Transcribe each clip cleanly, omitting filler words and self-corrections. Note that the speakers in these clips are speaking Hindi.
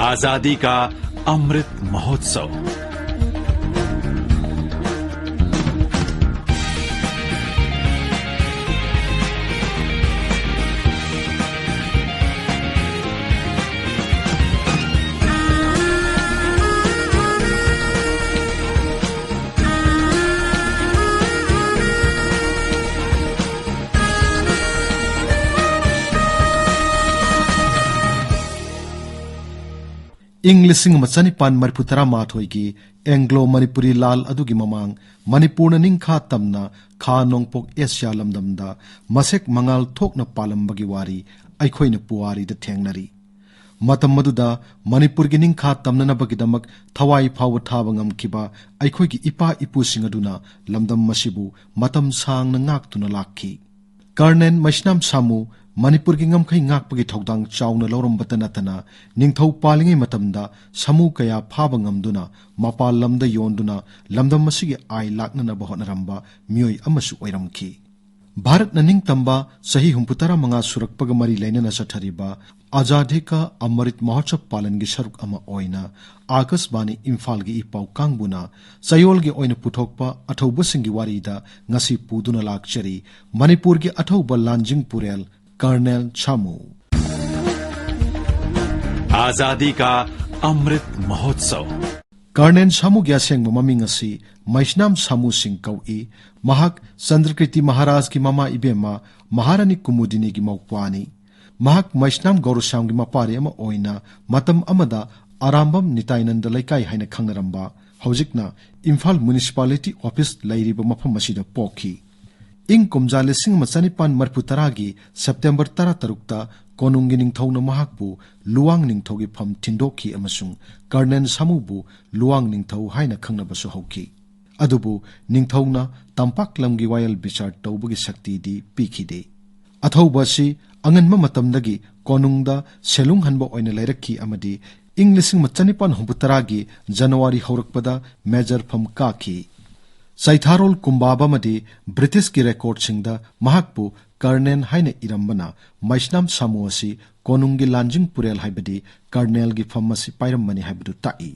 आजादी का अमृत महोत्सव। इंग्लिसिंग मचनिपान मरफुतरा माथोई एंग्लो मणिपुरी लाल अदुगी ममांग मणिपुर निंखा तमना खा नोंगपोक एशिया लमदमदा मसेक मंगाल थोकना पालंबगी वारी अखोइना पुवारी द थेंगनरी मतम मदुदा मणिपुर गी निंखा तमननबगिदमक थवाई फाव थाब ngamkiba अखोइगी इपा इपुसिंग अदुना लमदम मसिबु मतम सांगना ngaktuna lakhi कर्नेल मैष्नाम सामू मणिपुर की ngमखै ngakpagi थौदांग चावना लौरमबता नतना निंगथौ पालिंगै मतमदा समू कया फाबा ngamduna मपाल लमदा योंदुना लमदम मसिगी आइ लाक्ननबा होटनरंबा मियोय अमसु ओइरमखि भारत न निंगतंबा सही 64 सुरक्पग मरी लैनना चथरिबा आजादी का अमृत महोत्सव पालन की सरुक अमा ओइना आकाशवाणी इम्फाल की इपाउ कांगबुना चयोल की ओइना पुथोकपा अथौबसिंगी वारीदा ngasi पुदुना लाक्चरी मणिपुर की अथौबा लांजिंग पुरेल कर्नेल छामू। आजादी का अमृत महोत्सव। कर्नेल छामू की असेंगबा ममिंग असि मैष्नाम छामू सिंह कौई महाक चंद्रकृति महाराज की ममा इबेमा महारानी कुमुदिनी की मौपानी महाक मैष्नाम गौरश्याम की मपारे अमा ओइना मतम अमदा आरामबम निताइनंद लैकाई हाइना खंगरंबा हौजिकना इम्फाल म्युनिसिपालिटी ऑफिस लैरिबा मफम मसिदा पोखी इंग कुमजा 1940 की सेप्टेम्बर 13 कोनुंगी निंगथौना महाकबु लुवांग निंगथौगी फम थिंदोखी अमसुंग कर्नेल सामुबु लुवांग निंगथौ हाइना खंगनबसु हौखी अदुबु निंगथौना तंपाक लमगी वायल बिचार तौबगी शक्ति दी पीखिदे अथौबसी अंगनमा मतमदगी कोनुंगदा सेलुंग हनबा ओइना लैरखी अमदी इंग 1940 की जनवरी हौरकपदा मेजर फम काखी सैथारोल कुंबाबमदी ब्रिटिश की रेकॉर्ड सिंगदा महाकपु कर्नेल हाइना इरंबना मैष्नाम सामू असि कोनुंगी लांजिंग पुरेल हाइबदी कर्नेल की फम असि पाइरमनी हाइबदु ताई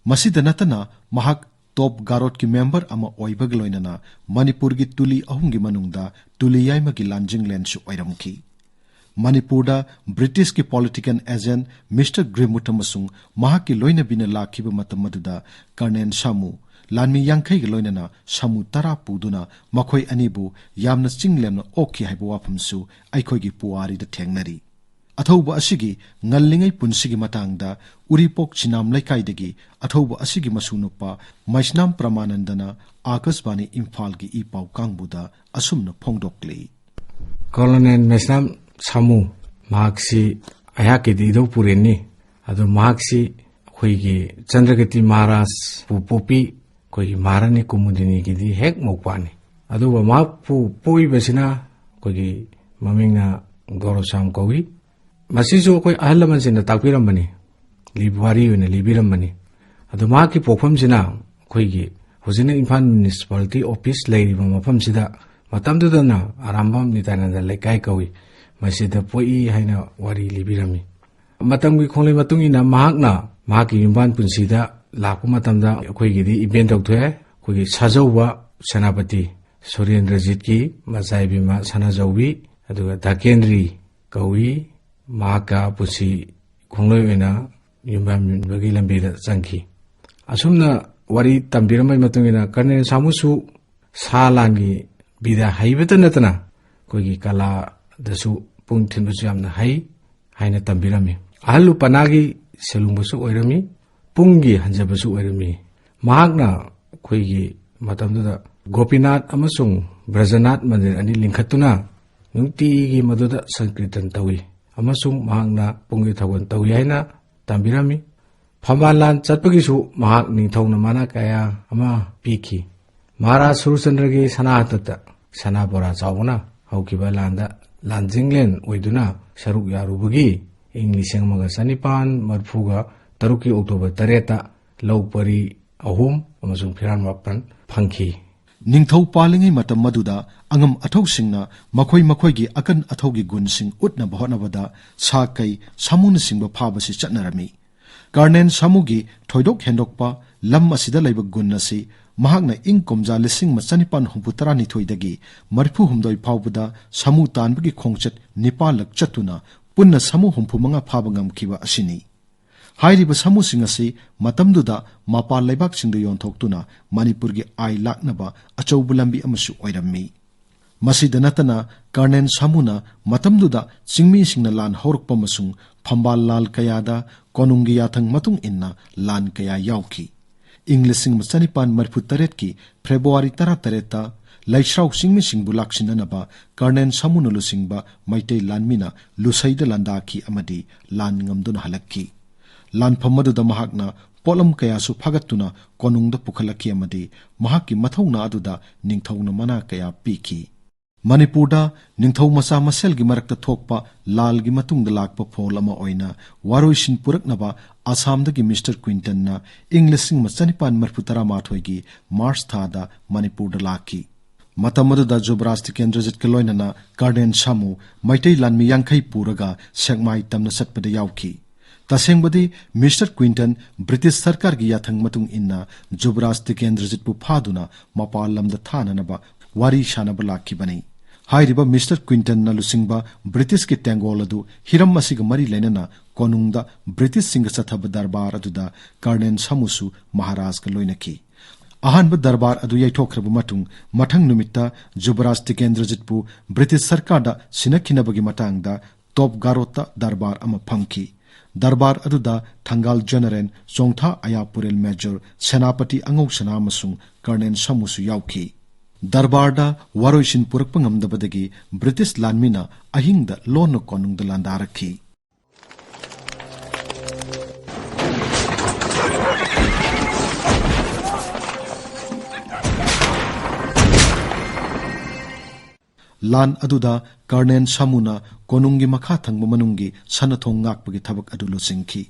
मसिदा नतना महाक टॉप गारोड की मेंबर अमा ओइबग लोइनना मणिपुर की तुली अहुंगी मनुंगदा तुली याइमगी लांजिंग लेंसु ओइरमखी मणिपुरदा ब्रिटिश की पॉलिटिकल एजेंट मिस्टर ग्रिमुटमसुंग महाकी लोइना बिना लाखिबा मतम मदुदा कर्नेल सामू लानमी यांखै गे लोइनना सामू 10 पुदुना मखोय अनिबु यामना चिंगलेमना ओखि हाइबा वाफमसु अखोइगी पुवारीदा थेंगनरी अथौबा असिगी ngallingै पुनसिगी मतंगदा उरिपोक चिनाम लैकाइदगी अथौबा असिगी मसुनुपा मैष्नाम प्रमानंदना आकाशवाणी इम्फाल की इपाउ कांगबुदा असुमना फोंगदोक्ले कर्नेल मैष्नाम सामू मार्क्सी अयाके दिदो पुरेनी अदो मार्क्सी खोइगी चंद्रगति महाराज पुपोपी कोई महारानी कुमुदिनी की दी हेक मौपानी अदुबा मापु पोइबसिना कोई ममिंगना गौरवशाम कौई मसिजो कोई अहलमनसिना ताकपिरमबनी लिबवारी ओइना लिबिरमबनी अदु माकी पोफमसिना कोइगी होजिना इम्फाल म्युनिसिपालिटी ऑफिस लैरिबा मफमसिदा मतमदुदना आरामबम नितानंद लैकाई कौई मसिदा पोई हाइना वारी लिबिरमी मतमगी खोंलै मतुंगिना महाकना महाकी युम्बान पुंसिदा लाकु मतमदा अखोइगिदी इवेंट तौथ्वे अखोइगी साजौबा सेनापति सुरेंद्रजीत की मजाइबिमा सनाजौबी अदुगा धाकेंद्री कौई महाका पुसी खोंलै ओइना युम्बान बगी लंबीदा चंखी असुमना वारी तंबिरमै मतुंगिना कर्नेल सामुसु सालांगी बिदा हाइबता नतना अखोइगी कला दसु पुंग थिनबसु यामना हाइना तंबिरमी अहलु पनागी सेलुंबसु ओइरमी पुंगी हंजबसु ओइरमी महाकना खोइगी मतमदुदा गोपीनाथ अमसुंग ब्रजनाथ मंदिर अनि लिंखतुना नुंतीगी मदुदा संकीर्तन तौई अमसुंग महाकना पुंगी थगन तौई हाइना तंबिरमी फमालान चटपगिसु महाक निंथौना माना कया अमा पीखी महाराज सुरचंद्र की सनाहतता सना बोरा चावना हौकिबा लांदा लांजिंगलेन ओइदुना सरुक यारुबगी इंग 1940 तरुकी अक्टोबर 3 लौपरी अहुम अमसुंग फिरान वापन फंखी निंगथौ पालिंगै मतम मदुदा अंगम अथौसिंगना मखोय मखोयगी अकन अथौगी गुणसिंग उतना बहनबदा साकै सामुन सिंगबा फाबसि चटनरमी Karnen Samugi thoidok hendokpa lam asida laiba gun asi mahakna ing komja lising machanipan humputara ni thoidagi marfu humdoi phawbada samu tanbagi khongchat nipalak chatuna punna samu humpu manga phabangam kiwa asini hairiba samu singasi matamduda mapal laibak singda yonthokuna manipurgi ai laknaba achaubulambi amasu oirammi masida natana Karnen Samuna matamduda chingmi singna lan horukpa masung phambal lal kayada konungi yathang matung inna lan kaya yauki Inglising machanipan marfu taret ki February 13 laisrau singmi singbu laksinanaba Karnen Samuna lusingba maitei lanmina lusaida landaki amadi lan ngamduna halakki lan phammaduda mahakna polam kaya su phagatuna konungda pukhalaki amadi mahakki mathawna aduda ningthawna mana kaya piki Manipurda ningthau masa maselgi marakta thokpa lalgi matungda lakpa phol ama oina waroishin puraknaba Assamdagi Mr. Quinton na Englishing machanipan marfutara mathoigi March thada Manipurda laki Matamadda Jubrasti Kendrajit Kaloinana Karnen Samu Maitei Lanmi Yankai Puraga Sekmai Tamna Satpada Yauki Tasengbadi Mr. Quinton British Sarkar gi yathang matung inna Jubrasti Kendrajit pu phaduna mapal lamda thananaba wari shanaba lakki bani Hairiba Mr. Quinton na lusingba British ki tangoladu hiram masiga mari lenana konungda British singa sathaba darbar aduda Karnen Samusu Maharaj ka loinaki ahanba darbar adu yaithokrabu matung mathang numitta Jubraj Tikendrajitpu British sarkarda sinakhinabagi matangda top garota darbar ama phangki darbar aduda Thangal General Chongtha Ayapurel Major Senapati Angau Sana masung Karnen Samusu yauki Darbarda waroishin purakpa ngamdabadagi British lanmina ahingda lono konungda landarakhi Lan aduda Karnen Samuna konungi makha thangba manungi sanathong ngakpagi thabak adu losingki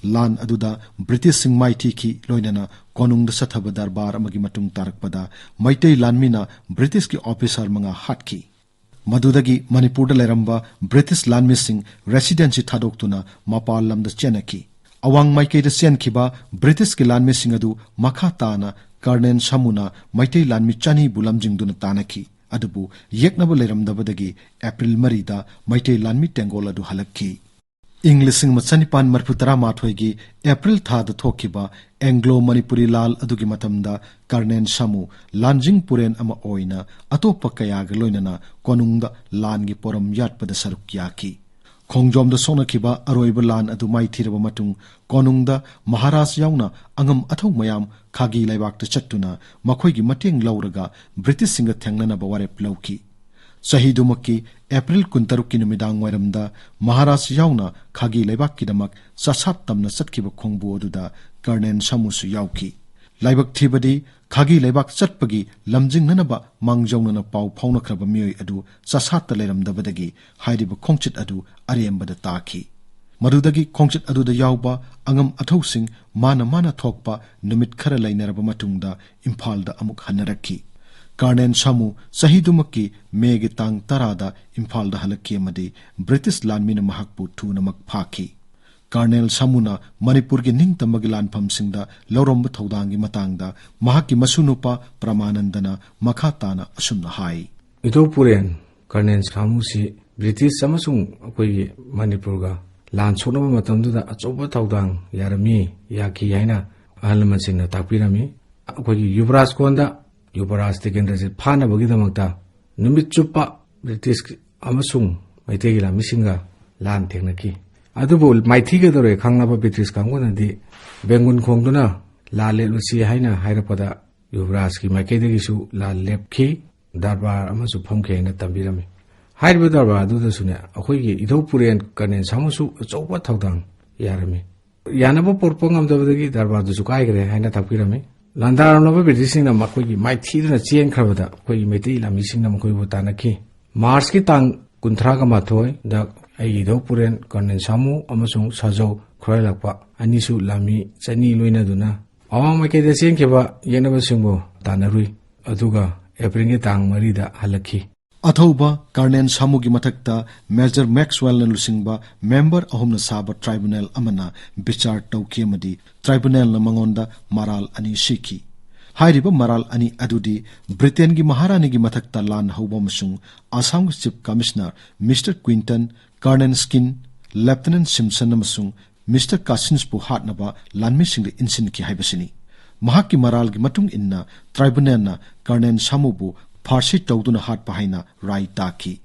Lan aduda British sing maiti ki loinana konungda sathaba darbar amagi matung tarakpada maitei lanmina British ki officer manga hatki madudagi Manipurda leramba British lanmi sing residency thadoktuna mapal lamda chenaki awang maikeida senkhiba British ki lanmi sing adu makha tana Karnen Samuna maitei lanmi chani bulamjingduna tanaki adubu yeknaba leramdabadagi April marida maitei lanmi tengol adu halakki Englishing machanipan marfutara mathoigi April thada thokiba Anglo Manipuri lal adugi matamda Karnen Samu lanjing puren ama oina atopa kayaga loinana konungda langi poram yatpada saruk yaki khongjomda sonakiba aroiba lan adu maithiraba matung konungda Maharaj yauna angam athau mayam khagi laibakta chattuna makhoigi mateng lauraga British singa thenglana ba warep lauki Sahidumaki April 16 ki numidang wairamda Maharaj yauna khagi laibak kidamak sasap tamna satkiba khongbu aduda Karnen Samusu yauki laibak thibadi khagi laibak chatpagi lamjing nanaba mangjongna pau phauna khraba mioi adu sasat leramdabadagi hairiba khongchit adu arembada taki madudagi khongchit aduda yauba angam athosing mana thokpa numit khara lainaraba matungda Imphalda amuk hanarakki Karnen Samu Sahidumaki Megi Tang Tarada Imphalda halakki amadi British lanmina mahakpu thunamak phaki Karnen Samuna Manipur gi ningtamagi lanpham singda loromba thaudangi matangda mahakki masunupa Pramanandana makhatana asumna hai Idopuren Karnen Samu si British amasung akoi Manipur ga lan sonaba matamduda achoba thaudang yarami yaki yaina ahalman singna takpirami akoi Yuvraj konda Yuvraj Tikendrajit phanabagi damakta numit chupa British amasung maitegi la misinga lan thengnaki adubo maithiga dore khangnaba British kangunadi bengun khongduna la lelusi haina hairapada Yuvraj ki maikedegi su la lepki darbar amasu phamke na tambirami hairiba darbar aduda sune akhoigi Idopuren Karnen Samusu achoba thaudang yarami yanaba porpongam dabadagi darbar du su kaigre haina takpirami Landaranaba British na makoigi maithiduna chen khrabada koi metei la mising na makoi butanaki Mars ki tang kunthraga mathoi da ai Idopuren Karnen Samu amasung sajau khroilakpa anisu lami chani loina duna awang maike da chen kheba yenaba singbo tanarui aduga April ki tang marida halakhi अथौबा कर्नेल सामुगी मथक्ता मेजर मैक्सवेल न लुसिंगबा मेंबर अहुमना साबा ट्राइब्यूनल अमना विचार तौकी अमदी ट्राइब्यूनल न मंगोंदा मराल अनि सिखी हाइरिबा मराल अनि अदुदी ब्रिटेन की महारानी की मथक्ता लान हौबा मसुंग Assam chief commissioner mister Quinton colonel Skene lieutenant Simson अमसुंग मिस्टर कासिन्स पु हाटनबा लानमिसिंग इंसिन की हाइबसिनी महाकी मराल की मतुंग इन्ना ट्राइब्यूनल न कर्नेल सामुबु फारसी तौदुना हाट पहाइना राय ताकी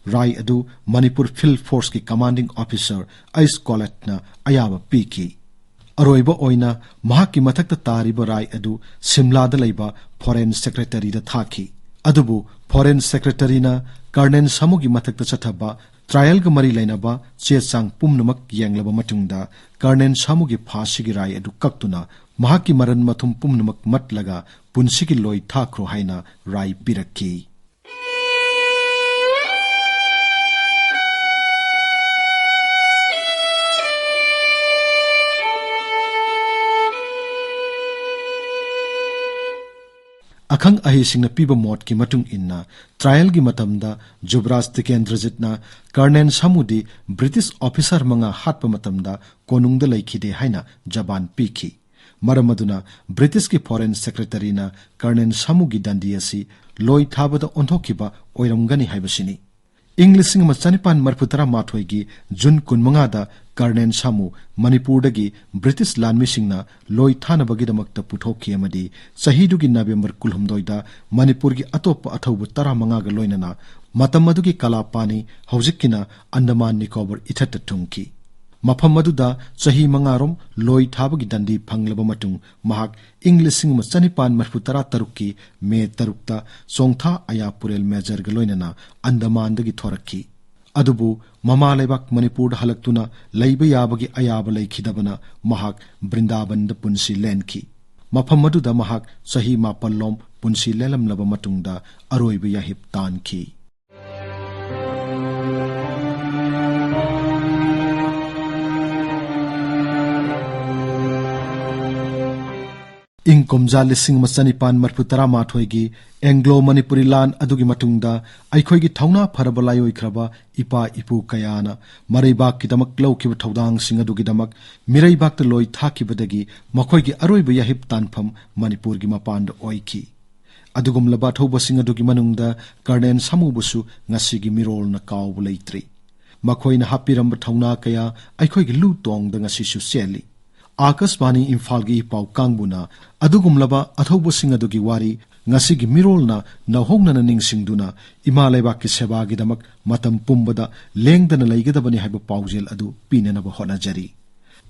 राय अदु मणिपुर फील्ड फोर्स की कमांडिंग ऑफिसर आइस कॉलेटना अयाबा पीकी अरोइबा ओइना महाकी मथक्ता तारिबा राय अदु सिमलादा लैबा फॉरेन सेक्रेटरी दा थाकी अदुबु फॉरेन सेक्रेटरीना कर्नेल सामुगी मथक्ता चथबा ट्रायल ग मरी लैनबा चेचांग पुमनमक यांगलबा मतुंगदा कर्नेल सामुगी फांसी की राय अदु कक्तुना महाकी मरन मथुम पुमनमक मतलगा पुंसिकी लोई थाख्रो हाइना राय पिरक्की अखंग अहिसिंगना पीबा मोट की मतुंग इन्ना ट्रायल की मतमदा जुबराज तिकेंद्रजितना कर्नेल सामुदी ब्रिटिश ऑफिसर मंगा हाटपा मतमदा कोनुंगदा लैखिदे हाइना जबान पीखी मरम अदुना ब्रिटिश की फॉरेन सेक्रेटरीना कर्नेल सामुगी दंडी असि लोई थाबदा ओंथोखिबा ओइरमगनी हाइबसिनी इंग्लिश मचानिपान मरफुतरा माथोगी जून कुनमंगादा कर्नेल सामू मणिपुरदगी ब्रिटिश लानमिसिंगना लोई थानबगिदमक्ता पुथोखी अमदी चहीदुगी नवेम्बर 16 मणिपुर की अतोप अथौबु 15 लोइनना मतम अदुगी कलापानी हौजिक्किना अंडमान निकोबर इथत थुंकी मफम अदुदा चही मंगारोम लोई थाबगी दंडी फंगलबा मतुंग महाक इंग्लिश मचानिपान मरफुतरा तरुक्की मे तरुक्ता चोंगथा अयापुरेल मेजर गलोइनना अंडमानदगी थोरक्की अदुबु ममा लेबाक मणिपुर हलक्तुना लैबा याबगी अयाबा लैखिदबना महाक बृंदावन पुंसी लेनखी मफम अदुदा महाक चही मापल्लोम पुंसी लेलमलबा मतुंगदा अरोइबा याहिब तानखी इंग कुमजा 1974 की एंग्लो मणिपुरी लान अदुगी मतुंगदा अखोगी थौना फरबा लायोइख्रबा इपा इपू कयाना मरैबाक किदमक लौखिबा थौदांग सिंग अदुगिदमक मिरैबाक लोई थाखिबदगी मखोगी अरोइबा याहिब तानफम मणिपुर की मपान ओइखी अदुगुमलबा थौबसिंग अदुगी मनुंगदा कर्नेल सामुबुसु ngasiगी मिरोलना कावबु लैत्रि मखोइना हापिरंबा थौना कया अखोगी लु तोंगदा ngasiसु सेली आकाशवाणी इम्फाल की पाउ कांगबुना अदुगुमलबा अथौबसिंग अदुगी वारी ngasiगी मिरोलना नहोंगना निंगसिंगदुना इमा लेबाक की सेवागिदमक मतम पुंबदा लेंगदना लैगदबनी हाइबा पाउजेल अदु पीननबा होनाजरी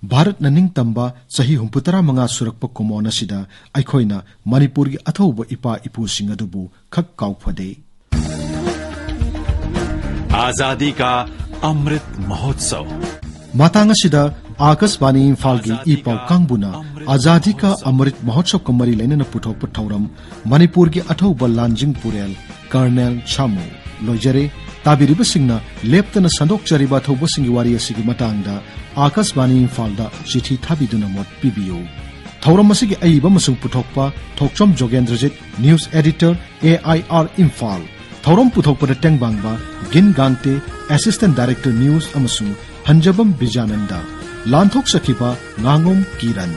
भारत ननिंग तंबा सही 35 सुरक्पा कुमोन असिदा अखोइना मणिपुर की अथौबा इपा इपुसिंग अदुबु खक काउफदे आजादी का अमृत महोत्सव मातांग असिदा आकाशवाणी इम्फाल की ई पाउ कांगबुना आजादी का अमृत महोत्सव को मरी लेने पुथोप थौरम मणिपुर की अथौबा लांजिंग पुरेल कर्नेल सामू लोइजरे ताबिरिबसिंगना लेप्तना संदोकचरिबा थौबसिंगी वारी असिगी मतांगदा आकाशवाणी इम्फालदा चिठी थाबिदुना मोट पिबियो थौरम असिगी अइबा मसुंग पुथोकपा थोकचम जोगेंद्रजित न्यूज एडिटर AIR इम्फाल थौरम पुथोकपदा टेंगबांगबा गिन गांगते असिस्टेंट डायरेक्टर न्यूज अमसुंग हंजबम बिजानंदा लांथोक सखिबा नांगोम किरण